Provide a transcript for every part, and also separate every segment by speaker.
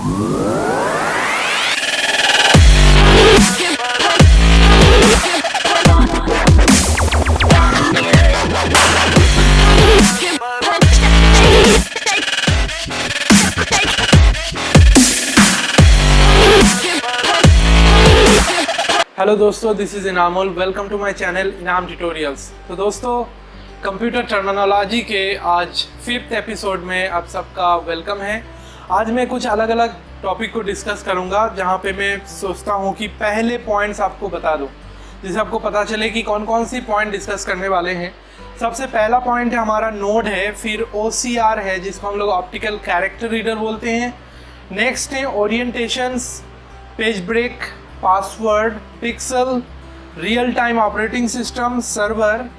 Speaker 1: Hello दोस्तों, this is Inamul. Welcome to my channel Inam tutorials. तो दोस्तों, कंप्यूटर टर्मिनोलॉजी के आज 5th एपिसोड में आप सबका वेलकम है। आज मैं कुछ अलग अलग टॉपिक को डिस्कस करूंगा, जहां पे मैं सोचता हूं कि पहले पॉइंट्स आपको बता दूं, जिससे आपको पता चले कि कौन कौन सी पॉइंट डिस्कस करने वाले हैं। सबसे पहला पॉइंट है हमारा नोड है, फिर OCR है जिसको हम लोग ऑप्टिकल कैरेक्टर रीडर बोलते हैं। नेक्स्ट है orientations, page break, password, pixel, real time operating system, server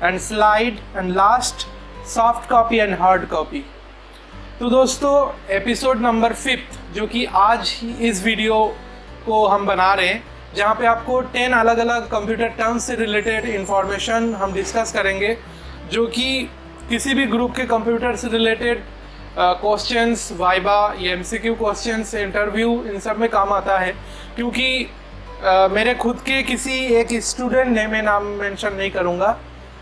Speaker 1: and slide, and last soft copy and hard copy. तो दोस्तों, एपिसोड नंबर 5 जो कि आज ही इस वीडियो को हम बना रहे हैं, जहाँ पे आपको 10 अलग अलग कंप्यूटर टर्म्स से रिलेटेड इंफॉर्मेशन हम डिस्कस करेंगे, जो कि किसी भी ग्रुप के कंप्यूटर से रिलेटेड क्वेश्चंस, वाइबा या MCQ क्वेश्चंस, इंटरव्यू, इन सब में काम आता है। क्योंकि मेरे खुद के किसी एक स्टूडेंट ने, मैं नाम मेंशन नहीं करूँगा,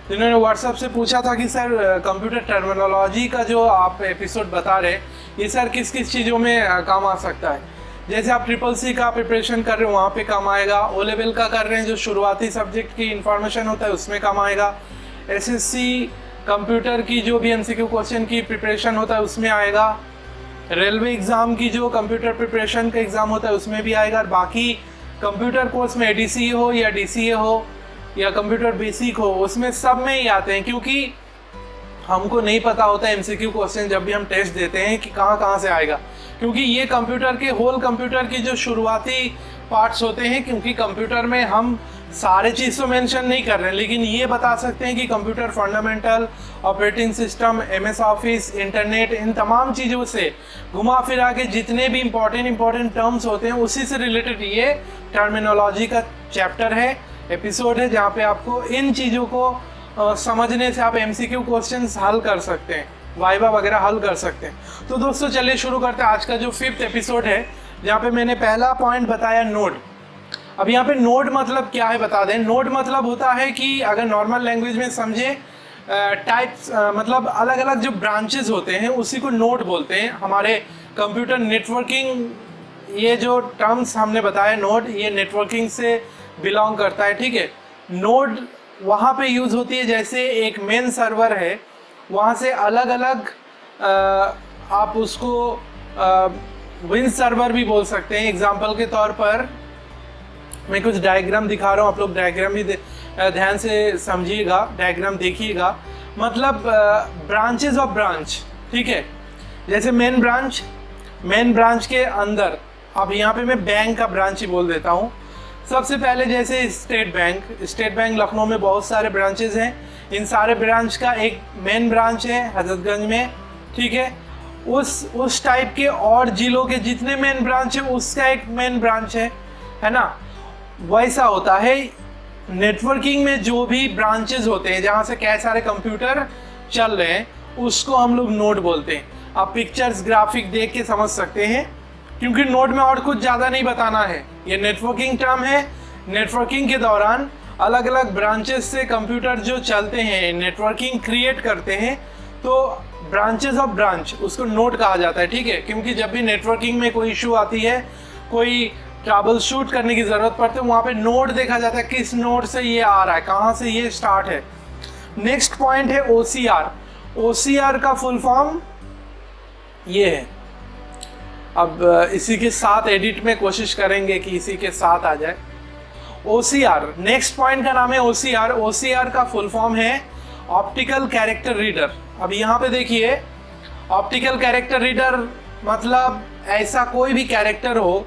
Speaker 1: जिन्होंने व्हाट्सएप से पूछा था कि सर कंप्यूटर टर्मिनोलॉजी का जो आप एपिसोड बता रहे हैं, ये सर किस किस चीज़ों में काम आ सकता है। जैसे आप CCC का प्रिपरेशन कर रहे हो, वहाँ पे काम आएगा। O लेवल का कर रहे हैं, जो शुरुआती सब्जेक्ट की इंफॉर्मेशन होता है उसमें काम आएगा। SSC कंप्यूटर की जो भी MCQ क्वेश्चन की प्रिपरेशन होता है उसमें आएगा। रेलवे एग्ज़ाम की जो कंप्यूटर प्रिपरेशन का एग्ज़ाम होता है उसमें भी आएगा। बाकी कंप्यूटर कोर्स में ADCA हो या DCA हो या कंप्यूटर बेसिक हो, उसमें सब में ही आते हैं। क्योंकि हमको नहीं पता होता MCQ क्वेश्चन जब भी हम टेस्ट देते हैं कि कहाँ से आएगा, क्योंकि ये कंप्यूटर की जो शुरुआती पार्ट्स होते हैं। क्योंकि कंप्यूटर में हम सारे चीज़ तो मेंशन नहीं कर रहे हैं, लेकिन ये बता सकते हैं कि computer fundamental, operating system, MS office, internet, इन तमाम चीज़ों से घुमा फिरा के जितने भी इम्पॉर्टेंट टर्म्स होते हैं, उसी से रिलेटेड ये टर्मिनोलॉजी का चैप्टर है, एपिसोड है, जहाँ पे आपको इन चीज़ों को समझने से आप MCQ क्वेश्चंस हल कर सकते हैं, वाइवा वगैरह हल कर सकते हैं। तो दोस्तों, चलिए शुरू करते हैं आज का जो 5th एपिसोड है, जहाँ पे मैंने पहला पॉइंट बताया नोड। अब यहाँ पे नोड मतलब क्या है बता दें। नोड मतलब होता है कि अगर नॉर्मल लैंग्वेज में समझे, टाइप्स, मतलब अलग अलग जो ब्रांचेस होते हैं उसी को नोड बोलते हैं। हमारे कंप्यूटर नेटवर्किंग, ये जो टर्म्स हमने बताया नोड, ये नेटवर्किंग से बिलोंग करता है, ठीक है। नोड वहाँ पे यूज़ होती है, जैसे एक मेन सर्वर है, वहाँ से अलग अलग आप उसको विन सर्वर भी बोल सकते हैं। एग्जांपल के तौर पर मैं कुछ डायग्राम दिखा रहा हूँ, आप लोग डायग्राम भी ध्यान से समझिएगा, डायग्राम देखिएगा। मतलब ब्रांचेस ऑफ ब्रांच, ठीक है। जैसे मेन ब्रांच के अंदर, अब यहाँ पे मैं बैंक का ब्रांच ही बोल देता हूँ। सबसे पहले जैसे स्टेट बैंक लखनऊ में बहुत सारे ब्रांचेस हैं। इन सारे ब्रांच का एक मेन ब्रांच है हजरतगंज में, ठीक है। उस टाइप के और जिलों के जितने मेन ब्रांच है उसका एक मेन ब्रांच है ना। वैसा होता है नेटवर्किंग में, जो भी ब्रांचेस होते हैं जहाँ से कई सारे कंप्यूटर चल रहे हैं, उसको हम लोग नोड बोलते हैं। आप पिक्चर्स, ग्राफिक देख के समझ सकते हैं, क्योंकि नोड में और कुछ ज़्यादा नहीं बताना है। ये नेटवर्किंग टर्म है। नेटवर्किंग के दौरान अलग अलग ब्रांचेस से कंप्यूटर जो चलते हैं, नेटवर्किंग क्रिएट करते हैं, तो ब्रांचेस ऑफ ब्रांच, उसको नोड कहा जाता है, ठीक है। क्योंकि जब भी नेटवर्किंग में कोई इशू आती है, कोई ट्रबल शूट करने की ज़रूरत पड़ती है, वहाँ पे नोड देखा जाता है, किस नोड से ये आ रहा है, कहाँ से ये स्टार्ट है। नेक्स्ट पॉइंट है OCR। OCR का फुल फॉर्म ये है। अब इसी के साथ एडिट में कोशिश करेंगे कि इसी के साथ आ जाए। OCR, नेक्स्ट पॉइंट का नाम है OCR। OCR का फुल फॉर्म है ऑप्टिकल कैरेक्टर रीडर। अब यहाँ पे देखिए, ऑप्टिकल कैरेक्टर रीडर मतलब ऐसा कोई भी कैरेक्टर हो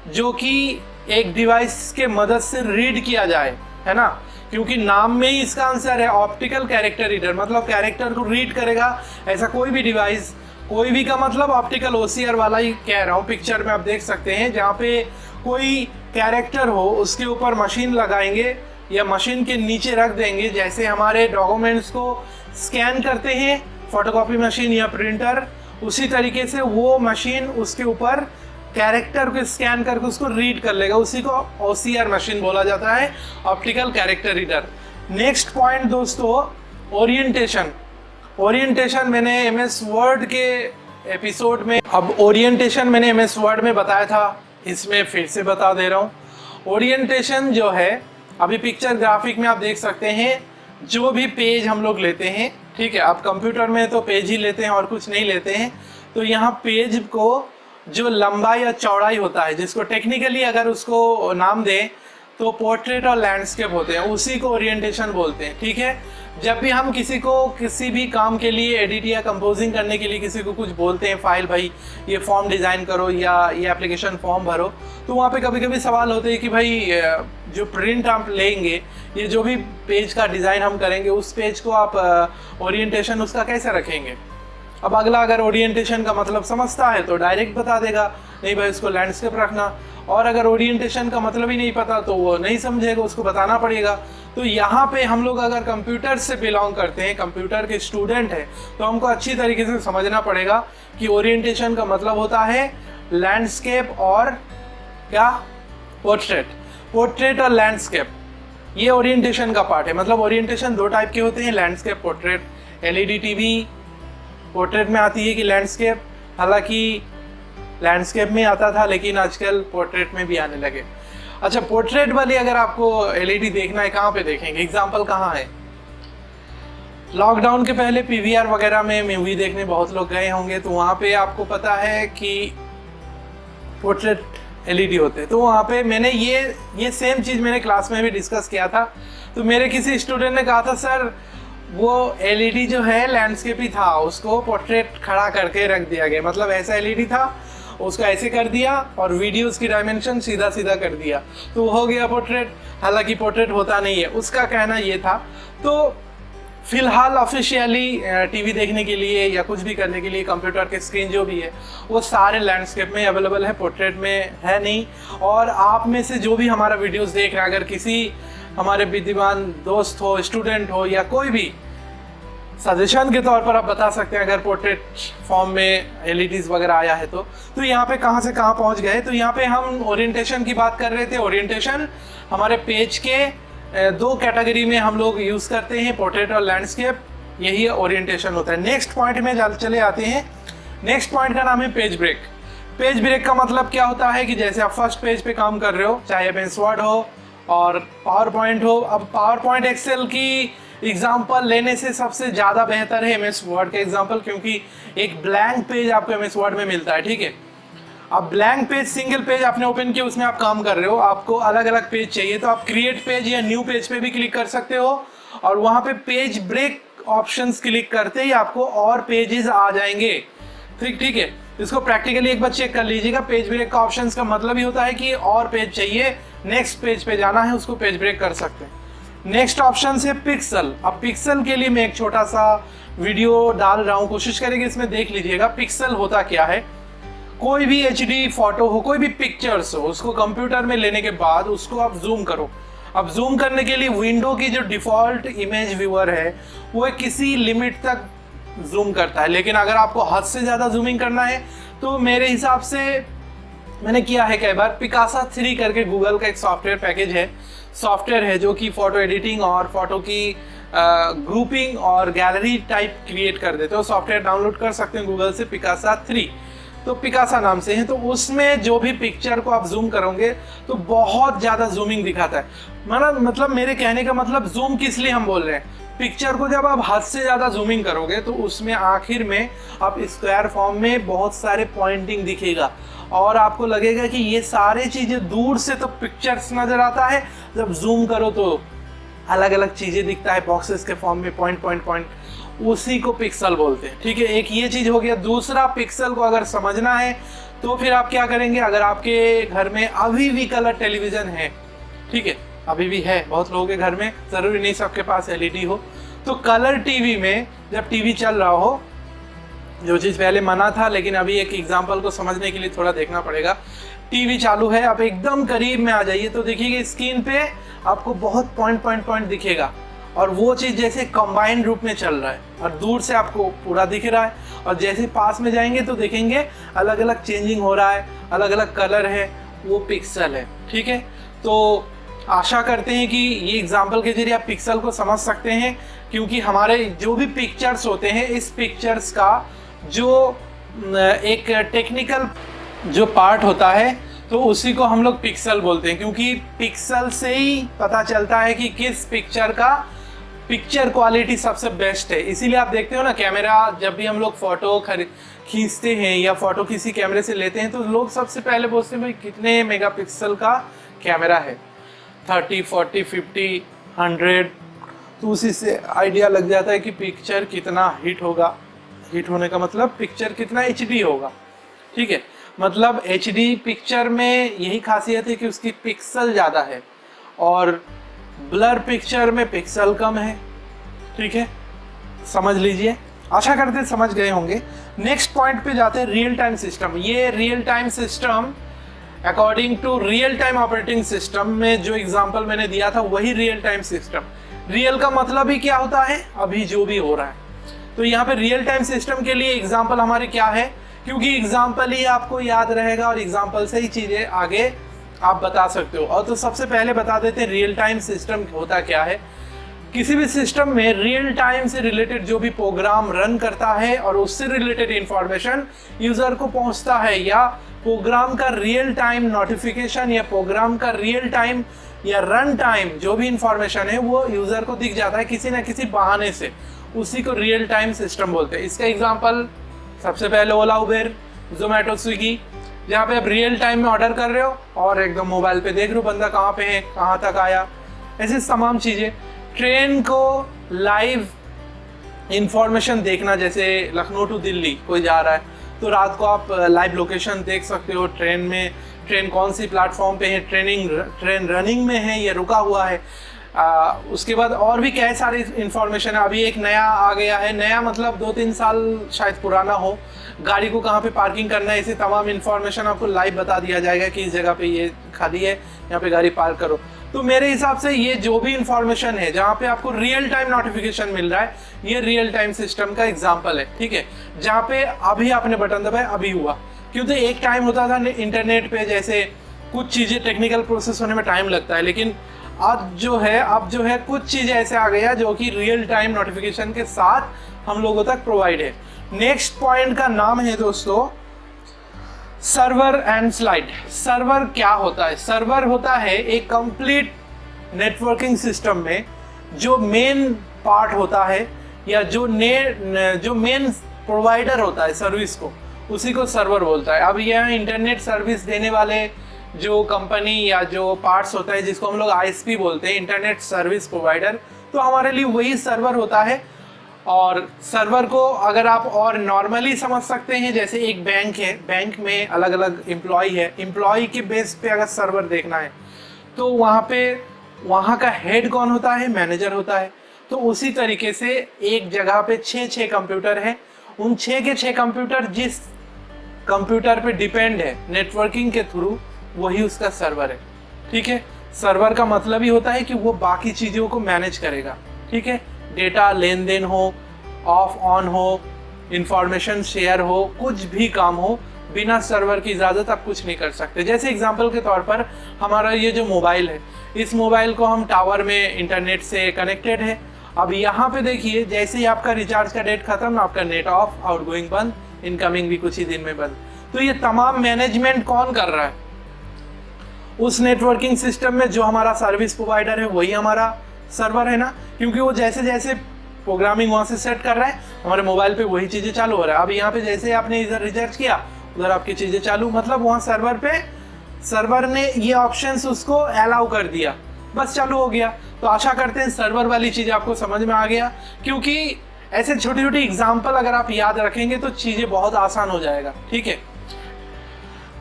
Speaker 1: जो कि एक डिवाइस के मदद से रीड किया जाए, है ना। क्योंकि नाम में ही इसका आंसर है, ऑप्टिकल कैरेक्टर रीडर मतलब कैरेक्टर को रीड करेगा ऐसा कोई भी डिवाइस। कोई भी का मतलब ऑप्टिकल OCR वाला ही कह रहा हूँ। पिक्चर में आप देख सकते हैं, जहाँ पे कोई कैरेक्टर हो उसके ऊपर मशीन लगाएंगे या मशीन के नीचे रख देंगे। जैसे हमारे डॉक्यूमेंट्स को स्कैन करते हैं फोटोकॉपी मशीन या प्रिंटर, उसी तरीके से वो मशीन उसके ऊपर कैरेक्टर को स्कैन करके उसको रीड कर लेगा, उसी को OCR मशीन बोला जाता है, optical character reader. Next point दोस्तों, ओरिएंटेशन। ओरिएंटेशन मैंने MS वर्ड के एपिसोड में, अब ओरिएंटेशन मैंने MS वर्ड में बताया था, इसमें फिर से बता दे रहा हूँ। ओरिएंटेशन जो है, अभी पिक्चर ग्राफिक में आप देख सकते हैं, जो भी पेज हम लोग लेते हैं, ठीक है, आप कंप्यूटर में तो पेज ही लेते हैं और कुछ नहीं लेते हैं, तो यहाँ पेज को जो लंबाई या चौड़ाई होता है, जिसको टेक्निकली अगर उसको नाम दें तो पोर्ट्रेट और लैंडस्केप होते हैं, उसी को ओरिएंटेशन बोलते हैं, ठीक है। जब भी हम किसी को किसी भी काम के लिए एडिट या कंपोजिंग करने के लिए किसी को कुछ बोलते हैं, फाइल भाई ये फॉर्म डिज़ाइन करो या ये एप्लीकेशन फॉर्म भरो, तो वहाँ पे कभी कभी सवाल होते हैं कि भाई जो प्रिंट आप लेंगे, ये जो भी पेज का डिज़ाइन हम करेंगे, उस पेज को आप ओरिएंटेशन उसका कैसे रखेंगे। अब अगला अगर ओरिएंटेशन का मतलब समझता है तो डायरेक्ट बता देगा, नहीं भाई उसको लैंडस्केप रखना, और अगर ओरिएंटेशन का मतलब ही नहीं पता तो वो नहीं समझेगा, उसको बताना पड़ेगा। तो यहाँ पे हम लोग अगर कंप्यूटर से बिलोंग करते हैं, कंप्यूटर के स्टूडेंट हैं, तो हमको अच्छी तरीके से समझना पड़ेगा कि ओरिएंटेशन का मतलब होता है लैंडस्केप और क्या, पोर्ट्रेट। पोर्ट्रेट और लैंडस्केप, ये ओरिएंटेशन का पार्ट है। मतलब ओरिएंटेशन दो टाइप के होते हैं, landscape, portrait. LED TV portrait में आती है कि लैंडस्केप, हालांकि लैंडस्केप में आता था लेकिन आजकल पोर्ट्रेट में भी आने लगे। अच्छा, पोर्ट्रेट वाली अगर आपको LED देखना है, कहाँ पे देखेंगे, एग्जाम्पल कहाँ है? लॉकडाउन के पहले PVR वगैरह में मूवी देखने बहुत लोग गए होंगे, तो वहाँ पे आपको पता है कि पोर्ट्रेट LED होते हैं। तो वहाँ पे मैंने ये सेम चीज़ मैंने क्लास में भी डिस्कस किया था। तो मेरे किसी स्टूडेंट ने कहा था, सर वो LED जो है लैंडस्केप ही था, उसको पोर्ट्रेट खड़ा करके रख दिया गया, मतलब ऐसा LED था, उसको ऐसे कर दिया और वीडियोस की डायमेंशन सीधा सीधा कर दिया, तो हो गया पोर्ट्रेट। हालांकि पोर्ट्रेट होता नहीं है, उसका कहना ये था। तो फिलहाल ऑफिशियली टीवी देखने के लिए या कुछ भी करने के लिए कंप्यूटर के स्क्रीन जो भी है वो सारे लैंडस्केप में अवेलेबल है, पोर्ट्रेट में है नहीं। और आप में से जो भी हमारा वीडियोस देख रहे हैं, अगर किसी हमारे विद्वान दोस्त हो, स्टूडेंट हो, या कोई भी सजेशन के तौर पर आप बता सकते हैं, अगर पोर्ट्रेट फॉर्म में LEDs वगैरह आया है तो यहाँ पे कहाँ से कहाँ पहुँच गए। तो यहाँ पे हम ओरिएंटेशन की बात कर रहे थे। ओरिएंटेशन हमारे पेज के दो कैटेगरी में हम लोग यूज़ करते हैं, पोर्ट्रेट और लैंडस्केप, यही ओरिएंटेशन होता है। नेक्स्ट पॉइंट में चले आते हैं। नेक्स्ट पॉइंट का नाम है पेज ब्रेक। पेज ब्रेक का मतलब क्या होता है कि जैसे आप फर्स्ट पेज पे काम कर रहे हो, चाहे MS वर्ड हो और पावर पॉइंट हो। अब पावर पॉइंट एक्सेल की एग्जाम्पल लेने से सबसे ज़्यादा बेहतर है MS वर्ड का एग्जाम्पल, क्योंकि एक ब्लैंक पेज आपको MS वर्ड में मिलता है, ठीक है। अब ब्लैंक पेज, सिंगल पेज आपने ओपन किया, उसमें आप काम कर रहे हो, आपको अलग अलग पेज चाहिए, तो आप क्रिएट पेज या न्यू पेज पे भी क्लिक कर सकते हो, और वहाँ पे पेज ब्रेक ऑप्शंस क्लिक करते ही आपको और पेजेस आ जाएंगे। ठीक है, इसको प्रैक्टिकली एक बार चेक कर लीजिएगा। पेज ब्रेक का ऑप्शंस का मतलब ही होता है कि और पेज चाहिए, नेक्स्ट पेज पे जाना है, उसको पेज ब्रेक कर सकते हैं। नेक्स्ट ऑप्शन है पिक्सल। अब पिक्सल के लिए मैं एक छोटा सा वीडियो डाल रहा हूँ, कोशिश करेंगे इसमें देख लीजिएगा। पिक्सल होता क्या है, कोई भी HD फोटो हो, कोई भी पिक्चर्स हो, उसको कंप्यूटर में लेने के बाद उसको आप जूम करो। अब जूम करने के लिए विंडो की जो डिफॉल्ट इमेज व्यूअर है वो किसी लिमिट तक जूम करता है, लेकिन अगर आपको हद से ज़्यादा जूमिंग करना है तो मेरे हिसाब से मैंने किया है कई बार, पिकासा 3 करके गूगल का एक सॉफ्टवेयर पैकेज है, सॉफ्टवेयर है जो कि फ़ोटो एडिटिंग और फोटो की ग्रुपिंग और गैलरी टाइप क्रिएट कर देते हो। सॉफ्टवेयर डाउनलोड कर सकते हैं गूगल से, पिकासा 3, तो पिकासा नाम से है। तो उसमें जो भी पिक्चर को आप जूम करोगे तो बहुत ज़्यादा जूमिंग दिखाता है। मतलब मेरे कहने का मतलब, जूम किस लिए हम बोल रहे हैं, पिक्चर को जब आप हद से ज़्यादा जूमिंग करोगे तो उसमें आखिर में आप स्क्वायर फॉर्म में बहुत सारे पॉइंटिंग दिखेगा और आपको लगेगा कि ये सारे चीज़ें दूर से तो पिक्चर्स नज़र आता है, जब जूम करो तो अलग अलग चीज़ें दिखता है बॉक्सेस के फॉर्म में, पॉइंट पॉइंट पॉइंट, उसी को पिक्सल बोलते हैं। ठीक है, एक ये चीज़ हो गया। दूसरा, पिक्सल को अगर समझना है तो फिर आप क्या करेंगे, अगर आपके घर में अभी भी कलर टेलीविज़न है, ठीक है, अभी भी है बहुत लोगों के घर में, ज़रूरी नहीं सबके पास LED हो, तो कलर टीवी में जब टीवी चल रहा हो, जो चीज़ पहले मना था लेकिन अभी एक एग्जांपल को समझने के लिए थोड़ा देखना पड़ेगा। टीवी चालू है, आप एकदम करीब में आ जाइए तो देखिए स्क्रीन पे आपको बहुत पॉइंट पॉइंट पॉइंट दिखेगा और वो चीज़ जैसे कंबाइंड रूप में चल रहा है और दूर से आपको पूरा दिख रहा है, और जैसे पास में जाएंगे तो देखेंगे अलग अलग चेंजिंग हो रहा है, अलग अलग कलर है, वो पिक्सल है। ठीक है, तो आशा करते हैं कि ये एग्जाम्पल के जरिए आप पिक्सल को समझ सकते हैं, क्योंकि हमारे जो भी पिक्चर्स होते हैं, इस पिक्चर्स का जो एक टेक्निकल जो पार्ट होता है तो उसी को हम लोग पिक्सल बोलते हैं, क्योंकि पिक्सल से ही पता चलता है कि किस पिक्चर का पिक्चर क्वालिटी सबसे बेस्ट है। इसीलिए आप देखते हो ना, कैमरा जब भी हम लोग फोटो खींचते हैं या फोटो किसी कैमरे से लेते हैं तो लोग सबसे पहले पूछते हैं भाई कितने मेगापिक्सल का कैमरा है, 30, 40, 50, 100, तो उसी से आइडिया लग जाता है कि पिक्चर कितना हिट होगा। हिट होने का मतलब पिक्चर कितना HD होगा। ठीक है, मतलब HD पिक्चर में यही खासियत है कि उसकी पिक्सल ज़्यादा है और ब्लर पिक्चर में पिक्सल कम है। ठीक है, समझ लीजिए, आशा करते हैं समझ गए होंगे। नेक्स्ट पॉइंट पे जाते हैं, रियल टाइम सिस्टम। ये real time system according to real time operating system में जो एग्जांपल मैंने दिया था वही रियल टाइम सिस्टम। रियल का मतलब ही क्या होता है, अभी जो भी हो रहा है। तो यहाँ पे रियल टाइम सिस्टम के लिए एग्जांपल हमारे क्या है, क्योंकि एग्जांपल ही आपको याद रहेगा और एग्जांपल से ही चीजें आगे आप बता सकते हो। और तो सबसे पहले बता देते हैं रियल टाइम सिस्टम होता क्या है। किसी भी सिस्टम में रियल टाइम से रिलेटेड जो भी प्रोग्राम रन करता है और उससे रिलेटेड इंफॉर्मेशन यूजर को पहुंचता है, या प्रोग्राम का रियल टाइम नोटिफिकेशन या प्रोग्राम का रियल टाइम या रन टाइम जो भी इंफॉर्मेशन है वो यूजर को दिख जाता है किसी ना किसी बहाने से, उसी को रियल टाइम सिस्टम बोलते हैं। इसका एग्जांपल सबसे पहले ओला, उबेर, जोमेटो, स्विगी, जहाँ पे आप रियल टाइम में ऑर्डर कर रहे हो और एकदम मोबाइल पे देख रहे हो बंदा कहाँ पे है, कहाँ तक आया, ऐसी तमाम चीज़ें। ट्रेन को लाइव इंफॉर्मेशन देखना, जैसे लखनऊ टू दिल्ली कोई जा रहा है तो रात को आप लाइव लोकेशन देख सकते हो, ट्रेन में ट्रेन कौन सी प्लेटफॉर्म पे है, ट्रेन रनिंग में है या रुका हुआ है। उसके बाद और भी कई सारी इंफॉर्मेशन है। अभी एक नया आ गया है, नया मतलब 2-3 साल शायद पुराना हो, गाड़ी को कहाँ पे पार्किंग करना है, ऐसी तमाम इंफॉर्मेशन आपको लाइव बता दिया जाएगा कि इस जगह पे ये खाली है, यहाँ पे गाड़ी पार्क करो। तो मेरे हिसाब से ये जो भी इंफॉर्मेशन है जहाँ पे आपको रियल टाइम नोटिफिकेशन मिल रहा है, ये रियल टाइम सिस्टम का एग्जाम्पल है। ठीक है, जहाँ पे अभी आपने बटन दबाया अभी हुआ, क्योंकि एक टाइम होता था इंटरनेट पे जैसे कुछ चीज़ें टेक्निकल प्रोसेस होने में टाइम लगता है, लेकिन अब जो है कुछ चीज़ें ऐसे आ गया जो कि रियल टाइम नोटिफिकेशन के साथ हम लोगों तक प्रोवाइड है। नेक्स्ट पॉइंट का नाम है दोस्तों सर्वर एंड स्लाइड। सर्वर क्या होता है? सर्वर होता है एक कंप्लीट नेटवर्किंग सिस्टम में जो मेन पार्ट होता है या जो मेन प्रोवाइडर होता है सर्विस को, उसी को सर्वर बोलता है। अब यह इंटरनेट सर्विस देने वाले जो कंपनी या जो पार्ट्स होता है जिसको हम लोग ISP बोलते हैं, इंटरनेट सर्विस प्रोवाइडर, तो हमारे लिए वही सर्वर होता है। और सर्वर को अगर आप और नॉर्मली समझ सकते हैं, जैसे एक बैंक है, बैंक में अलग अलग एम्प्लॉय है, एम्प्लॉय के बेस पे अगर सर्वर देखना है तो वहाँ का हेड कौन होता है? मैनेजर होता है। तो उसी तरीके से एक जगह पे 6 कंप्यूटर है, उन 6 के 6 कंप्यूटर जिस कंप्यूटर पे डिपेंड है नेटवर्किंग के थ्रू, वही उसका सर्वर है। ठीक है, सर्वर का मतलब ही होता है कि वो बाकी चीज़ों को मैनेज करेगा। ठीक है, डेटा लेन देन हो, ऑफ ऑन हो, इंफॉर्मेशन शेयर हो, कुछ भी काम हो, बिना सर्वर की इजाज़त आप कुछ नहीं कर सकते। जैसे एग्जांपल के तौर पर हमारा ये जो मोबाइल है, इस मोबाइल को हम टावर में इंटरनेट से कनेक्टेड है। अब यहाँ पे देखिए, जैसे ही आपका रिचार्ज का डेट खत्म, आपका नेट ऑफ, आउटगोइंग बंद, इनकमिंग भी कुछ ही दिन में बंद। तो ये तमाम मैनेजमेंट कौन कर रहा है? उस नेटवर्किंग सिस्टम में जो हमारा सर्विस प्रोवाइडर है वही हमारा सर्वर है ना, क्योंकि वो जैसे जैसे प्रोग्रामिंग वहाँ से सेट कर रहा है, हमारे मोबाइल पे वही चीज़ें चालू हो रहा है। अब यहाँ पे जैसे आपने इधर रिचार्ज किया, उधर आपकी चीज़ें चालू, मतलब वहाँ सर्वर ने ये ऑप्शंस उसको अलाउ कर दिया, बस चालू हो गया। तो आशा करते हैं सर्वर वाली चीज़ आपको समझ में आ गया, क्योंकि ऐसे छोटी छोटी एग्जाम्पल अगर आप याद रखेंगे तो चीज़ें बहुत आसान हो जाएगा। ठीक है,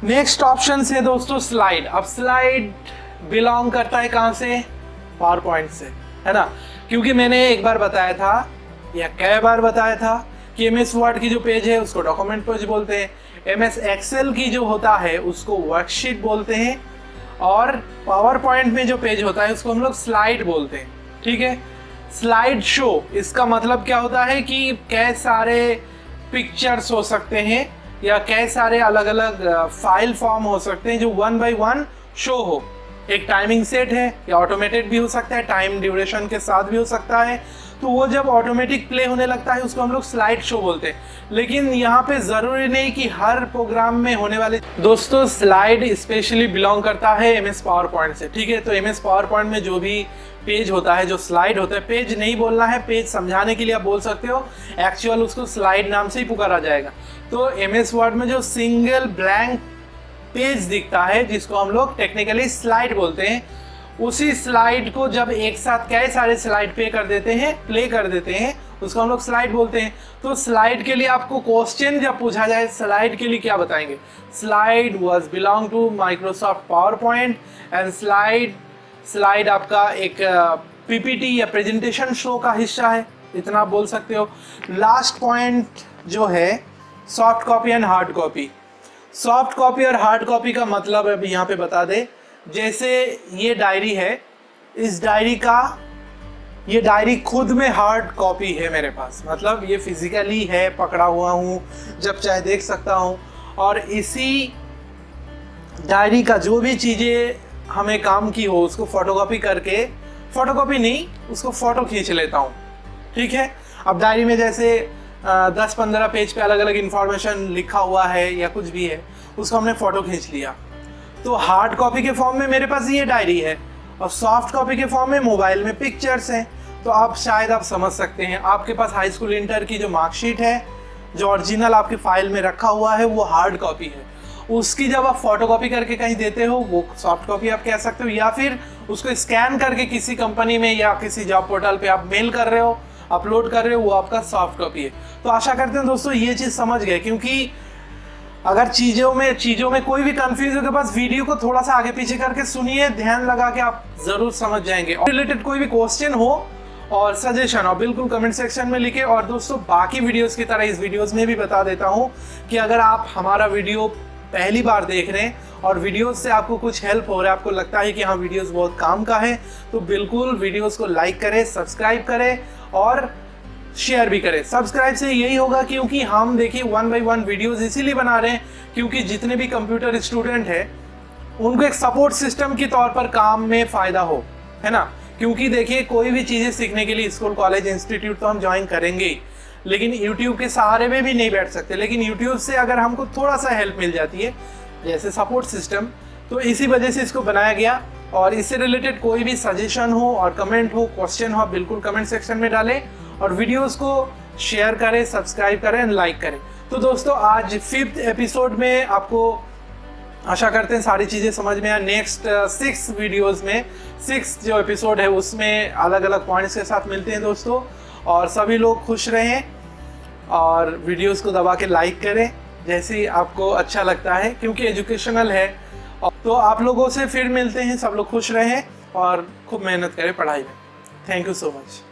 Speaker 1: नेक्स्ट ऑप्शन है दोस्तों स्लाइड। अब स्लाइड बिलोंग करता है कहाँ से? पावर पॉइंट से, है ना, क्योंकि मैंने एक बार बताया था या कई बार बताया था कि MS वर्ड की जो पेज है उसको डॉक्यूमेंट पेज बोलते हैं, MS एक्सेल की जो होता है उसको वर्कशीट बोलते हैं, और पावर पॉइंट में जो पेज होता है उसको हम लोग स्लाइड बोलते हैं। ठीक है, स्लाइड शो, इसका मतलब क्या होता है कि कै सारे पिक्चर्स हो सकते हैं या कै सारे अलग अलग फाइल फॉर्म हो सकते हैं जो 1 बाय 1 शो हो। एक टाइमिंग सेट है या ऑटोमेटेड भी हो सकता है, टाइम ड्यूरेशन के साथ भी हो सकता है। तो वो जब ऑटोमेटिक प्ले होने लगता है उसको हम लोग स्लाइड शो बोलते हैं। लेकिन यहाँ पे ज़रूरी नहीं कि हर प्रोग्राम में होने वाले दोस्तों स्लाइड स्पेशली बिलोंग करता है MS पावर पॉइंट से, ठीक है। तो MS पावर पॉइंट में जो भी पेज होता है, जो स्लाइड होता है, पेज नहीं बोलना है, पेज समझाने के लिए आप बोल सकते हो, एक्चुअल उसको स्लाइड नाम से ही पुकारा जाएगा। तो MS वर्ड में जो सिंगल ब्लैंक पेज दिखता है जिसको हम लोग टेक्निकली स्लाइड बोलते हैं, उसी स्लाइड को जब एक साथ कई सारे स्लाइड प्ले कर देते हैं उसको हम लोग स्लाइड बोलते हैं। तो स्लाइड के लिए आपको क्वेश्चन जब पूछा जाए स्लाइड के लिए क्या बताएंगे? Slide was belong to Microsoft PowerPoint and slide आपका एक PPT या प्रेजेंटेशन शो का हिस्सा है, इतना आप बोल सकते हो। लास्ट पॉइंट जो है soft copy and hard copy. Soft copy और हार्ड कॉपी का मतलब अभी यहाँ पे बता दे। जैसे ये डायरी है, इस ये डायरी खुद में हार्ड कॉपी है मेरे पास, मतलब ये फिजिकली है, पकड़ा हुआ हूँ, जब चाहे देख सकता हूँ। और इसी डायरी का जो भी चीज़ें हमें काम की हो उसको फोटोकॉपी करके, फोटोकॉपी नहीं उसको फ़ोटो खींच लेता हूँ, ठीक है। अब डायरी में जैसे 10-15 पेज पे अलग अलग इंफॉर्मेशन लिखा हुआ है या कुछ भी है, उसको हमने फ़ोटो खींच लिया। तो हार्ड कॉपी के फॉर्म में मेरे पास ये डायरी है और सॉफ्ट कॉपी के फॉर्म में मोबाइल में पिक्चर्स हैं। तो आप शायद आप समझ सकते हैं, आपके पास हाई स्कूल इंटर की जो मार्कशीट है, जो ओरिजिनल आपकी फाइल में रखा हुआ है, वो हार्ड कॉपी है। उसकी जब आप फोटोकॉपी करके कहीं देते हो वो सॉफ्ट कॉपी आप कह सकते हो, या फिर उसको स्कैन करके किसी कंपनी में या किसी जॉब पोर्टल पे आप मेल कर रहे हो, अपलोड कर रहे हो, वो आपका सॉफ्ट कॉपी है। तो आशा करते हैं दोस्तों ये चीज़ समझ गए, क्योंकि अगर चीज़ों में कोई भी कंफ्यूज हो के पास वीडियो को थोड़ा सा आगे पीछे करके सुनिए, ध्यान लगा के आप ज़रूर समझ जाएंगे। और रिलेटेड कोई भी क्वेश्चन हो और सजेशन हो बिल्कुल कमेंट सेक्शन में लिखे। और दोस्तों बाकी वीडियोस की तरह इस वीडियोस में भी बता देता हूँ कि अगर आप हमारा वीडियो पहली बार देख रहे हैं और वीडियोस से आपको कुछ हेल्प हो रहा है, आपको लगता है कि हाँ वीडियोस बहुत काम का है, तो बिल्कुल वीडियोस को लाइक करें, सब्सक्राइब करें और शेयर भी करें। सब्सक्राइब से यही होगा क्योंकि हम देखिए 1 बाय 1 वीडियोस इसीलिए बना रहे हैं क्योंकि जितने भी कंप्यूटर स्टूडेंट हैं उनको एक सपोर्ट सिस्टम के तौर पर काम में फ़ायदा हो, है ना। क्योंकि देखिए कोई भी चीज़ें सीखने के लिए स्कूल, कॉलेज, इंस्टीट्यूट तो हम ज्वाइन करेंगे ही, लेकिन यूट्यूब के सहारे में भी नहीं बैठ सकते। लेकिन यूट्यूब से अगर हमको थोड़ा सा हेल्प मिल जाती है जैसे सपोर्ट सिस्टम, तो इसी वजह से इसको बनाया गया। और इससे रिलेटेड कोई भी सजेशन हो और कमेंट हो, क्वेश्चन हो, बिल्कुल कमेंट सेक्शन में डालें और वीडियोस को शेयर करें, सब्सक्राइब करें एंड लाइक करें। तो दोस्तों आज 5th एपिसोड में आपको आशा करते हैं सारी चीज़ें समझ में आए। नेक्स्ट 6 वीडियोस में 6 जो एपिसोड है उसमें अलग अलग पॉइंट्स के साथ मिलते हैं दोस्तों। और सभी लोग खुश रहें और वीडियोस को दबा के लाइक करें जैसे ही आपको अच्छा लगता है, क्योंकि एजुकेशनल है। तो आप लोगों से फिर मिलते हैं, सब लोग खुश रहें और खूब मेहनत करें पढ़ाई में। Thank you so much.